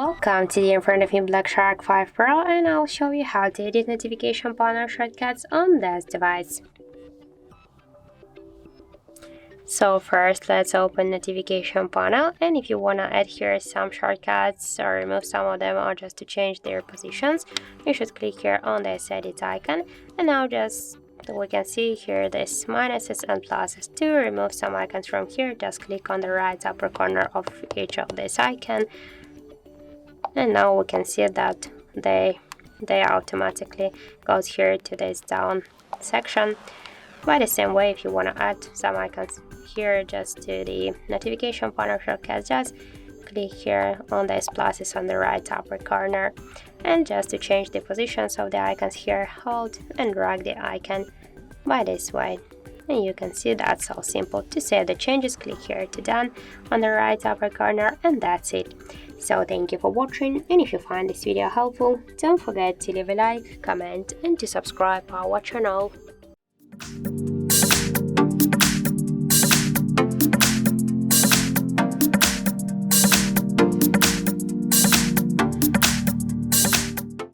Welcome to the XIAOMI Black Shark 5 Pro, and I'll show you how to edit notification panel shortcuts on this device. So first, let's open notification panel, and if you want to add here some shortcuts or remove some of them or just to change their positions, you should click here on this edit icon. And now we can see here this minuses and pluses. To remove some icons from here, just click on the right upper corner of each of this icon. And now we can see that they automatically goes here to this down section. By the same way, if you want to add some icons here just to the notification panel shortcuts, just click here on these pluses on the right upper corner, and just to change the positions of the icons here, hold and drag the icon by this way. And you can see that's so simple. To save the changes, click here to done on the right upper corner, and that's it. So thank you for watching, and if you find this video helpful, don't forget to leave a like, comment and to subscribe our channel.